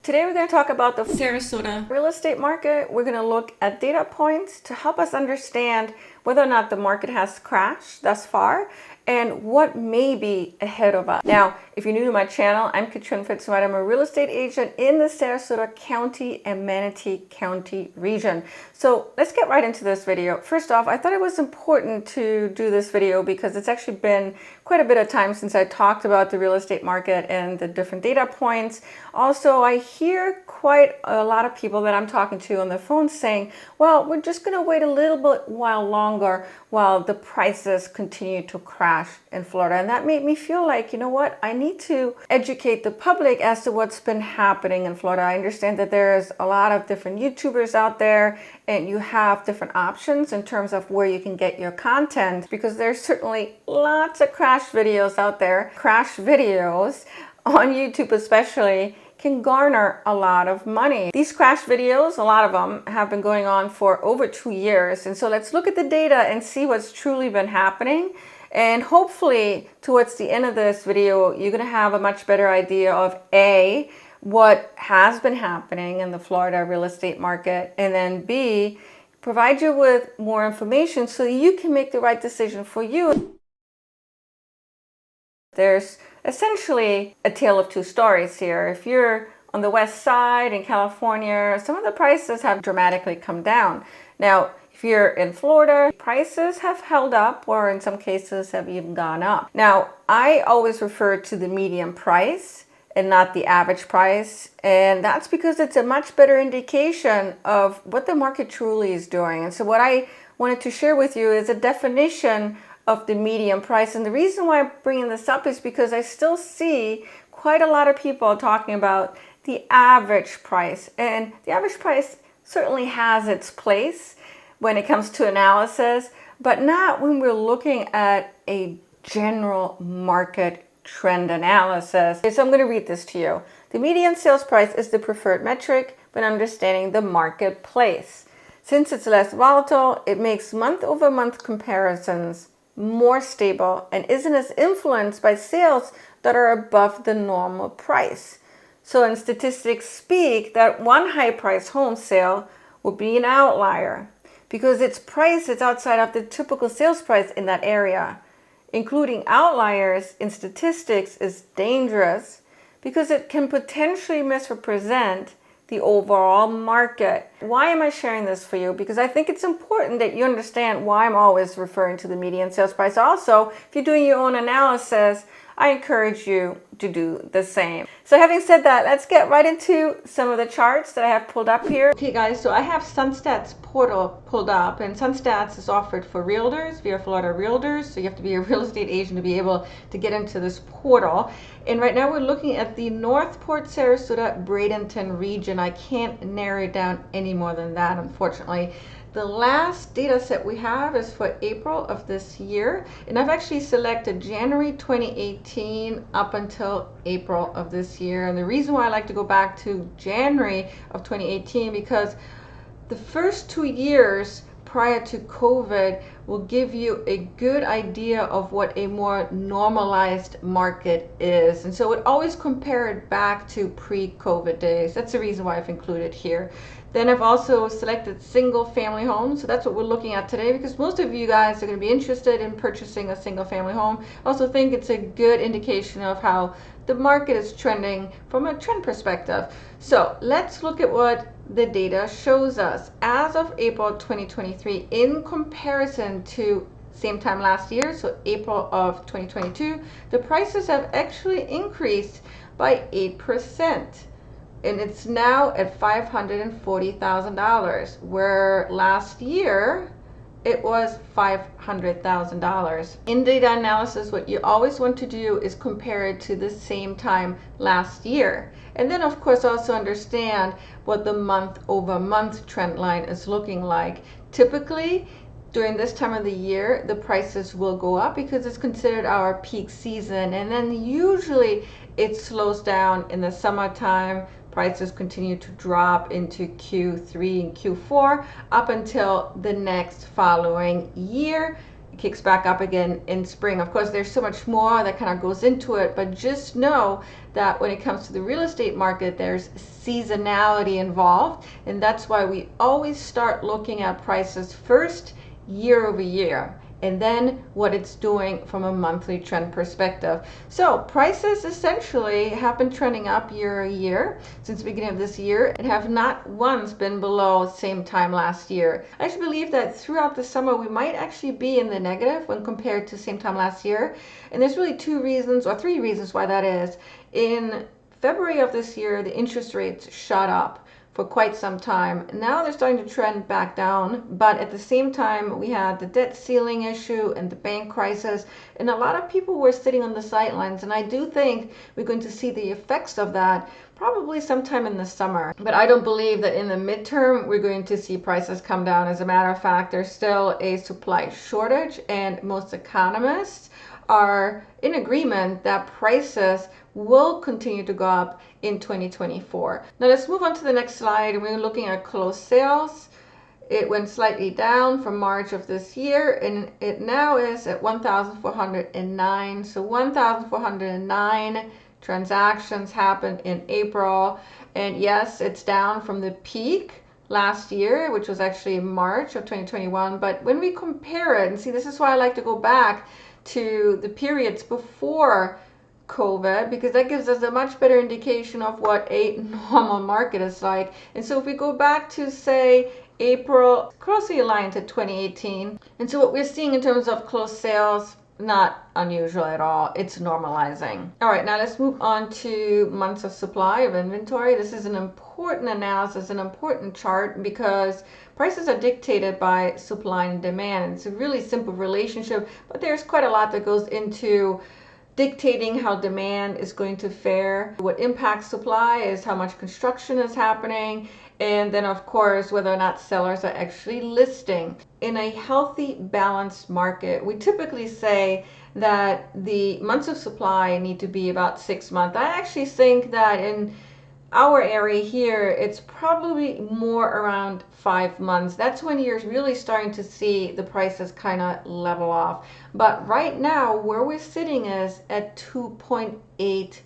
Today we're going to talk about the Sarasota real estate market. We're going to look at data points to help us understand whether or not the market has crashed thus far and what may be ahead of us. Now, if you're new to my channel, I'm Katrin.pfitzenreiter. I'm a real estate agent in the Sarasota County and Manatee County region. So let's get right into this video. First off, I thought it was important to do this video because it's actually been quite a bit of time since I talked about the real estate market and the different data points. Also, I hear quite a lot of people that I'm talking to on the phone saying, well, we're just going to wait a little bit while longer while the prices continue to crash in Florida. And that made me feel like, you know what, I need to educate the public as to what's been happening in Florida. I understand that there's a lot of different YouTubers out there and you have different options in terms of where you can get your content, because there's certainly lots of crash videos out there. Crash videos on YouTube especially can garner a lot of money. These crash videos, a lot of them have been going on for over 2 years. And so let's look at the data and see what's truly been happening. And hopefully towards the end of this video, you're gonna have a much better idea of A, what has been happening in the Florida real estate market, and then B, provide you with more information so you can make the right decision for you. There's essentially a tale of two stories here. If you're on the west side in California, some of the prices have dramatically come down. Now, if you're in Florida, prices have held up, or in some cases have even gone up. Now, I always refer to the median price and not the average price. And that's because it's a much better indication of what the market truly is doing. And so what I wanted to share with you is a definition of the median price. And the reason why I'm bringing this up is because I still see quite a lot of people talking about the average price. And the average price certainly has its place when it comes to analysis, but not when we're looking at a general market trend analysis. Okay, so I'm going to read this to you. The median sales price is the preferred metric when understanding the marketplace. Since it's less volatile, it makes month-over-month comparisons more stable and isn't as influenced by sales that are above the normal price. So in statistics speak, that one high-priced home sale will be an outlier because its price is outside of the typical sales price in that area. Including outliers in statistics is dangerous because it can potentially misrepresent the overall market. Why am I sharing this for you? Because I think it's important that you understand why I'm always referring to the median sales price. Also, if you're doing your own analysis, I encourage you to do the same. So having said that, let's get right into some of the charts that I have pulled up here. Okay guys, so I have SunStats portal pulled up, and SunStats is offered for realtors via Florida Realtors. So you have to be a real estate agent to be able to get into this portal. And right now we're looking at the Northport, Sarasota, Bradenton region. I can't narrow it down any more than that, unfortunately. The last data set we have is for April of this year, and I've actually selected January 2018 up until April of this year. And the reason why I like to go back to January of 2018 because the first 2 years prior to COVID will give you a good idea of what a more normalized market is. And so it always compare it back to pre-COVID days. That's the reason why I've included here. Then I've also selected single family homes. So that's what we're looking at today because most of you guys are going to be interested in purchasing a single family home. I also think it's a good indication of how the market is trending from a trend perspective. So let's look at what the data shows us. As of April 2023, in comparison to same time last year, so April of 2022, the prices have actually increased by 8%. And it's now at $540,000, where last year it was $500,000. In data analysis, what you always want to do is compare it to the same time last year. And then of course also understand what the month-over-month trend line is looking like. Typically, during this time of the year, the prices will go up because it's considered our peak season. And then usually it slows down in the summertime. Prices continue to drop into Q3 and Q4 up until the next following year. kicks back up again in spring. Of course, there's so much more that kind of goes into it, but just know that when it comes to the real estate market, there's seasonality involved, and that's why we always start looking at prices first year over year, and then what it's doing from a monthly trend perspective. So prices essentially have been trending up year over year since the beginning of this year and have not once been below same time last year. I actually believe that throughout the summer we might actually be in the negative when compared to same time last year. And there's really two reasons or three reasons why that is. In February of this year, the interest rates shot up for quite some time. Now they're starting to trend back down, but at the same time we had the debt ceiling issue and the bank crisis, and a lot of people were sitting on the sidelines, and I do think we're going to see the effects of that probably sometime in the summer. But I don't believe that in the midterm we're going to see prices come down. As a matter of fact, there's still a supply shortage, and most economists are in agreement that prices will continue to go up in 2024. Now let's move on to the next slide, and we're looking at closed sales. It went slightly down from March of this year, and it now is at 1,409. So 1,409 transactions happened in April, and yes, it's down from the peak last year, which was actually March of 2021. But when we compare it, and see, this is why I like to go back to the periods before COVID, because that gives us a much better indication of what a normal market is like. And so if we go back to, say, April, closely aligned to 2018, and so what we're seeing in terms of closed sales, not unusual at all. It's normalizing. All right, now let's move on to months of supply of inventory. This is an important analysis, an important chart, because prices are dictated by supply and demand. It's a really simple relationship, but there's quite a lot that goes into dictating how demand is going to fare. What impacts supply is how much construction is happening, and then of course whether or not sellers are actually listing. In a healthy, balanced market, we typically say that the months of supply need to be about 6 months. I actually think that in our area here, it's probably more around 5 months. That's when you're really starting to see the prices kind of level off. But right now, where we're sitting is at 2.8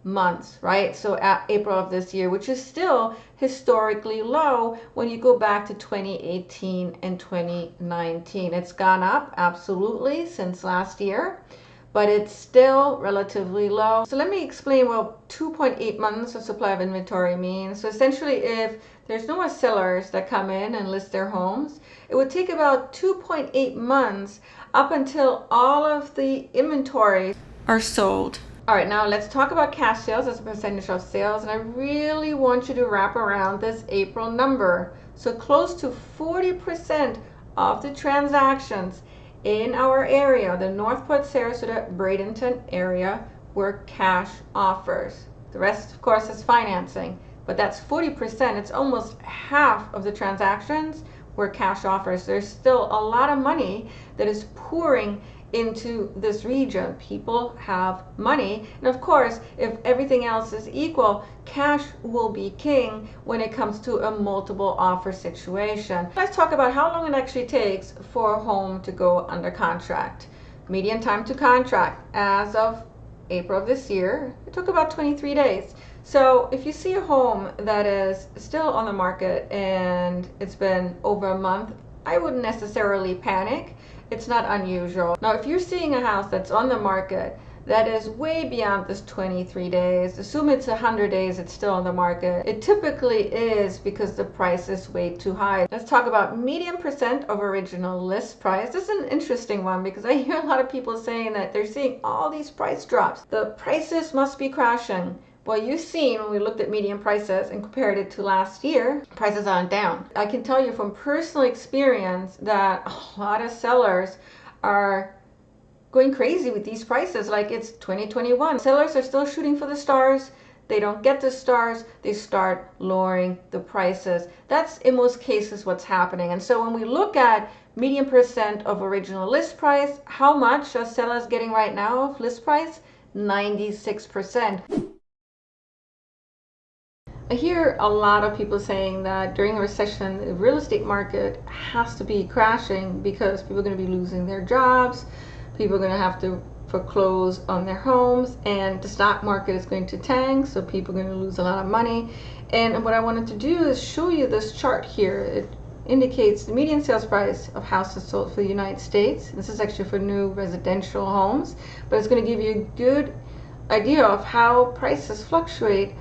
months, right? So at April of this year, which is still historically low when you go back to 2018 and 2019. It's gone up absolutely since last year, but it's still relatively low. So let me explain what 2.8 months of supply of inventory means. So essentially, if there's no more sellers that come in and list their homes, it would take about 2.8 months up until all of the inventory are sold. All right, now let's talk about cash sales as a percentage of sales, and I really want you to wrap around this April number. So close to 40% of the transactions in our area, the Northport, Sarasota, Bradenton area, were cash offers. The rest, of course, is financing, but that's 40%. It's almost half of the transactions were cash offers. There's still a lot of money that is pouring into this region. People have money, and of course, if everything else is equal, cash will be king when it comes to a multiple offer situation. Let's talk about how long it actually takes for a home to go under contract. Median time to contract as of April of this year, it took about 23 days. So if you see a home that is still on the market and it's been over a month, I wouldn't necessarily panic. It's not unusual. Now, if you're seeing a house that's on the market that is way beyond this 23 days, assume it's 100 days, it's still on the market. It typically is because the price is way too high. Let's talk about median percent of original list price. This is an interesting one because I hear a lot of people saying that they're seeing all these price drops. The prices must be crashing. Well, you've seen when we looked at median prices and compared it to last year, prices aren't down. I can tell you from personal experience that a lot of sellers are going crazy with these prices like it's 2021. Sellers are still shooting for the stars. They don't get the stars. They start lowering the prices. That's in most cases what's happening. And so when we look at median percent of original list price, how much are sellers getting right now of list price? 96%. I hear a lot of people saying that during a recession, the real estate market has to be crashing because people are going to be losing their jobs, people are going to have to foreclose on their homes, and the stock market is going to tank, so people are going to lose a lot of money. And what I wanted to do is show you this chart here. It indicates the median sales price of houses sold for the United States. This is actually for new residential homes, but it's going to give you a good idea of how prices fluctuate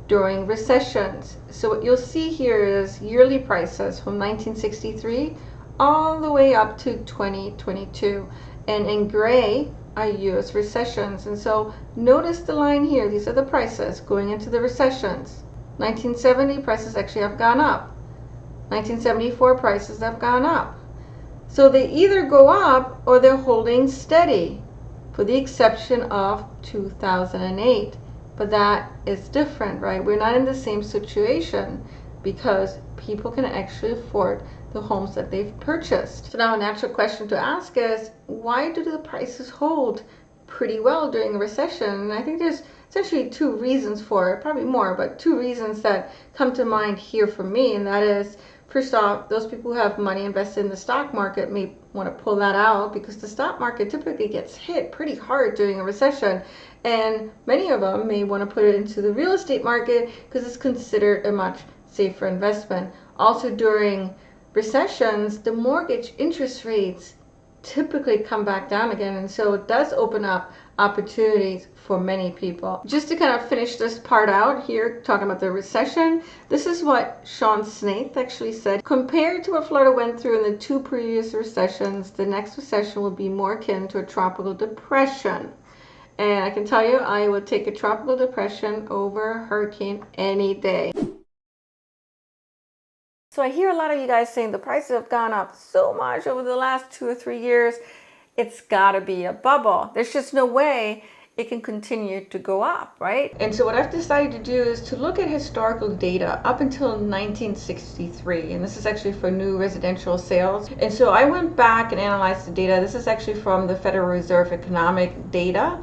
during recessions. So what you'll see here is yearly prices from 1963 all the way up to 2022. And in gray are US recessions. And so notice the line here. These are the prices going into the recessions. 1970 prices actually have gone up. 1974 prices have gone up. So they either go up or they're holding steady, for the exception of 2008. But that is different, right? We're not in the same situation because people can actually afford the homes that they've purchased. So now a natural question to ask is, why do the prices hold pretty well during a recession? And I think there's essentially two reasons for it, probably more, but two reasons that come to mind here for me. And that is, first off, those people who have money invested in the stock market may want to pull that out because the stock market typically gets hit pretty hard during a recession. And many of them may want to put it into the real estate market because it's considered a much safer investment. Also, during recessions, the mortgage interest rates typically come back down again, and so it does open up opportunities for many people. Just to kind of finish this part out here, talking about the recession, this is what Sean Snaith actually said. Compared to what Florida went through in the two previous recessions, the next recession will be more akin to a tropical depression. And I can tell you, I would take a tropical depression over a hurricane any day. So I hear a lot of you guys saying the prices have gone up so much over the last 2 or 3 years. It's got to be a bubble. There's just no way it can continue to go up, right? And so what I've decided to do is to look at historical data up until 1963. And this is actually for new residential sales. And so I went back and analyzed the data. This is actually from the Federal Reserve economic data,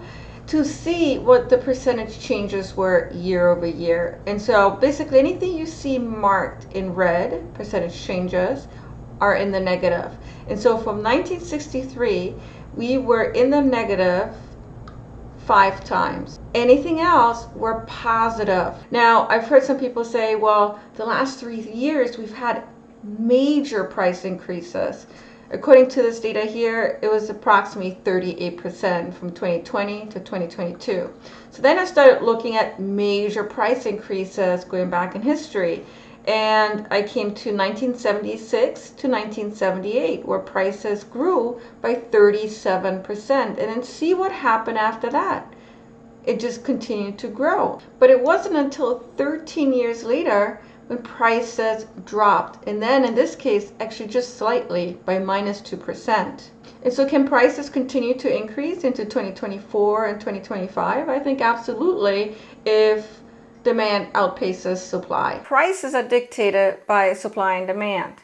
to see what the percentage changes were year over year. And so basically anything you see marked in red, percentage changes, are in the negative. And so from 1963, we were in the negative 5 times. Anything else were positive. Now, I've heard some people say, well, the last 3 years we've had major price increases. According to this data here, it was approximately 38% from 2020 to 2022. So then I started looking at major price increases going back in history. And I came to 1976 to 1978, where prices grew by 37%. And then see what happened after that. It just continued to grow. But it wasn't until 13 years later when prices dropped, and then in this case actually just slightly, by -2%. And so can prices continue to increase into 2024 and 2025? I think absolutely, if demand outpaces supply. Prices are dictated by supply and demand.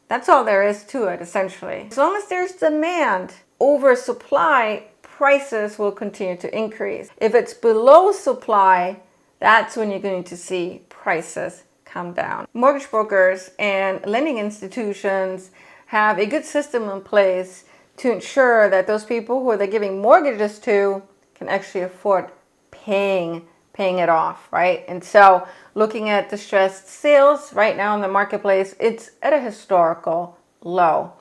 That's all there is to it, essentially. As long as there's demand over supply, prices will continue to increase. If it's below supply, that's when you're going to see prices come down. Mortgage brokers and lending institutions have a good system in place to ensure that those people who they're giving mortgages to can actually afford paying it off, right? And so looking at distressed sales right now in the marketplace, it's at a historical low.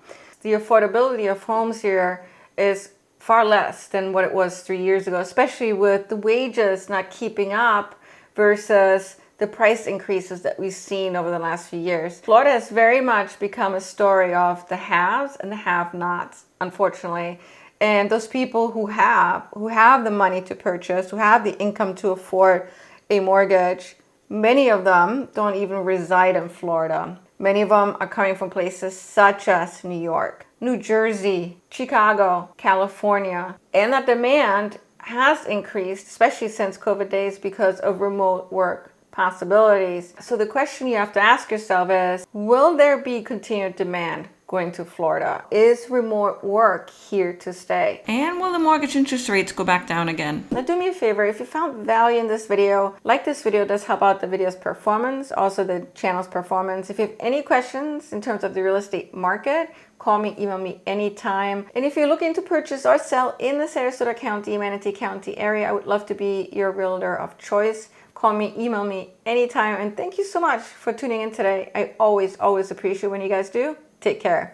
The affordability of homes here is far less than what it was 3 years ago, especially with the wages not keeping up versus the price increases that we've seen over the last few years. Florida has very much become a story of the haves and the have-nots, unfortunately. And those people who have the money to purchase, who have the income to afford a mortgage, many of them don't even reside in Florida. Many of them are coming from places such as New York, New Jersey, Chicago, California. And that demand has increased, especially since COVID days, because of remote work possibilities. So the question you have to ask yourself is, will there be continued demand going to Florida? Is remote work here to stay? And will the mortgage interest rates go back down again? Now do me a favor, if you found value in this video, like this video, does help out the video's performance, also the channel's performance. If you have any questions in terms of the real estate market, call me, email me anytime. And if you're looking to purchase or sell in the Sarasota County, Manatee County area, I would love to be your realtor of choice. Call me, email me anytime. And thank you so much for tuning in today. I always appreciate when you guys do. Take care.